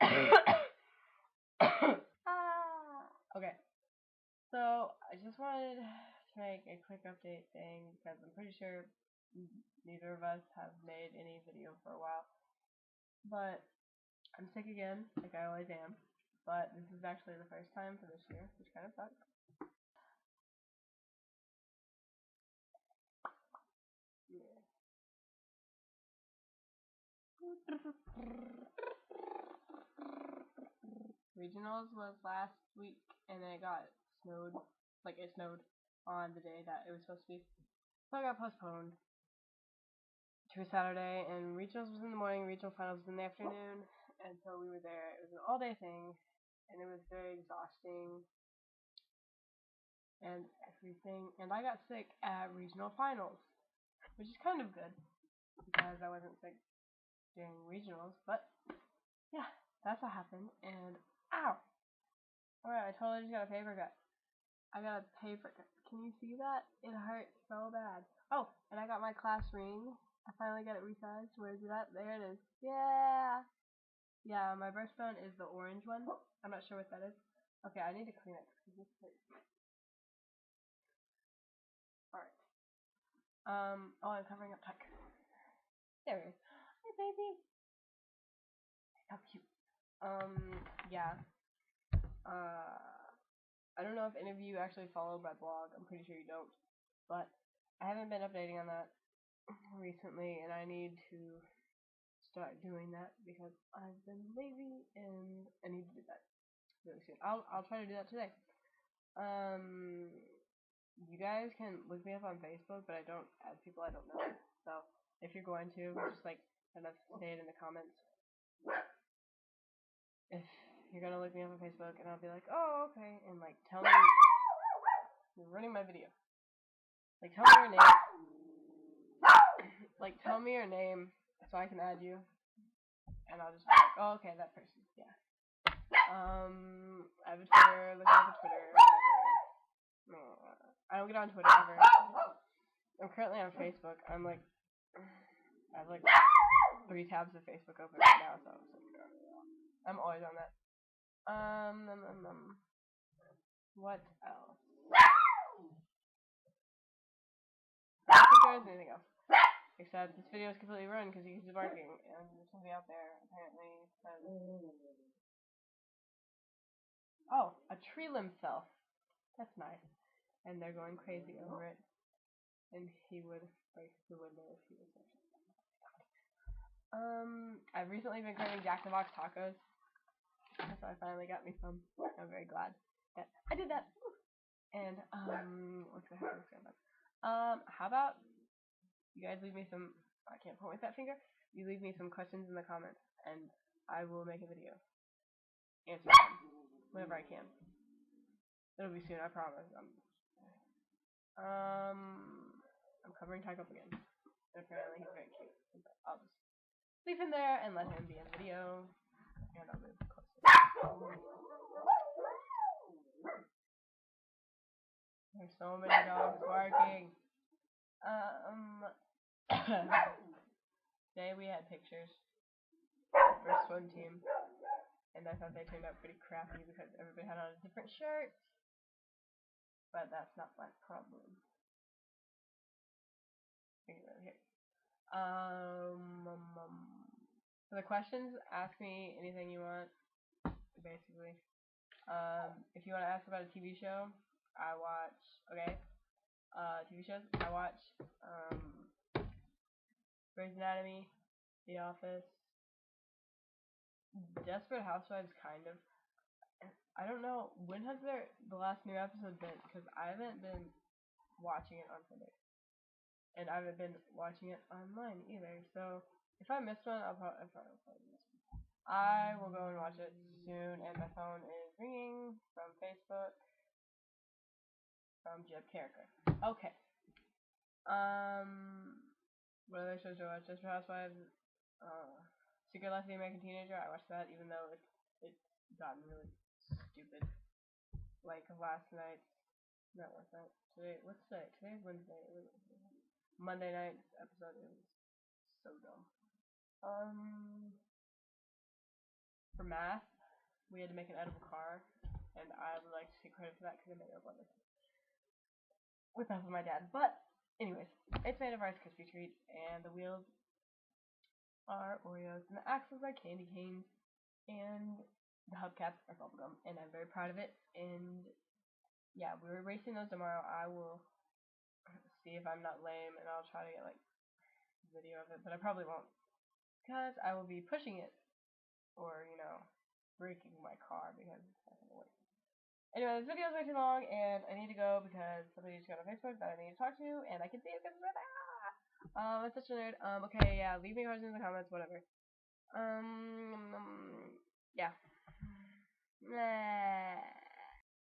Okay, so I just wanted to make a quick update thing because I'm pretty sure neither of us have made any video for a while. But I'm sick again, like I always am. But this is actually the first time for this year, which kind of sucks. Yeah. Regionals was last week, and it got snowed. Like, it snowed on the day that it was supposed to be. So it got postponed to a Saturday, and regionals was in the morning, regional finals was in the afternoon, and so we were there. It was an all-day thing, and it was very exhausting, and everything. And I got sick at regional finals, which is kind of good, because I wasn't sick during regionals, but yeah, that's what happened, and ow! Alright, I totally just got a paper cut. I got a paper cut. Can you see that? It hurt so bad. Oh, and I got my class ring. I finally got it resized. Where is it at? There it is. Yeah! Yeah, my birthstone is the orange one. I'm not sure what that is. Okay, I need to clean it. Alright. Oh, I'm covering up Tuck. There he is. Hey, baby! How cute. Yeah. I don't know if any of you actually follow my blog. I'm pretty sure you don't. But I haven't been updating on that recently, and I need to start doing that because I've been lazy and I need to do that really soon. I'll try to do that today. You guys can look me up on Facebook, but I don't add people I don't know. So if you're going to, just like kind of say it in the comments. If you're gonna look me up on Facebook, and I'll be like, oh, okay, and like tell me you're running my video. Like tell me your name. Like tell me your name so I can add you, and I'll just be like, oh, okay, that person. Yeah. I have a Twitter. Look up a Twitter. I don't get on Twitter ever. I'm currently on Facebook. I have like 3 tabs of Facebook open right now, so I'm always on that. What else? I don't think there is anything else. Except this video is completely ruined because he's barking, and there's somebody out there apparently says, oh, a tree limb fell. That's nice. And they're going crazy over it. And he would break the window if he was there. I've recently been craving Jack in the Box tacos. So I finally got me some. I'm very glad that I did that. And, what's gonna happen? How about you guys leave me some, I can't point with that finger. You leave me some questions in the comments, and I will make a video. Answer them whenever I can. It'll be soon, I promise. I'm covering Tyke up again. And apparently he's very cute. I'll just leave him there and let him be in the video. And I'll move closer. There's so many dogs barking. Today we had pictures for swim team, and I thought they turned out pretty crappy because everybody had on a different shirt. But that's not my problem. Here. For the questions, ask me anything you want. Basically, if you want to ask about a TV show, I watch. Okay. TV shows I watch. Grey's Anatomy, The Office, Desperate Housewives, kind of. I don't know, when has the last new episode been? Because I haven't been watching it on Sunday. And I haven't been watching it online either. So if I miss one, I'll probably miss one. I will go and watch it soon. And my phone is ringing from Facebook from Jeb Carricker. Okay. What other shows do I watch? Desperate Housewives. Secret Life of the American Teenager. I watched that even though it gotten really stupid. Like last night. Not last night. Today. What's today? Today's Wednesday. Monday night's episode. It was so dumb. for math, we had to make an edible car, and I would like to take credit for that because I made it with help of my dad. But anyways, it's made of Rice Krispie treats, and the wheels are Oreos, and the axles are candy canes, and the hubcaps are bubblegum, and I'm very proud of it. And yeah, we're racing those tomorrow. I will see if I'm not lame, and I'll try to get like a video of it, but I probably won't, because I will be pushing it, or breaking my car because it's not gonna work. Anyway, this video is way too long, and I need to go because somebody just got on Facebook that I need to talk to, and I can see it because it's right there. I'm such a nerd. Okay, yeah, leave me questions in the comments, whatever. Yeah. Nah.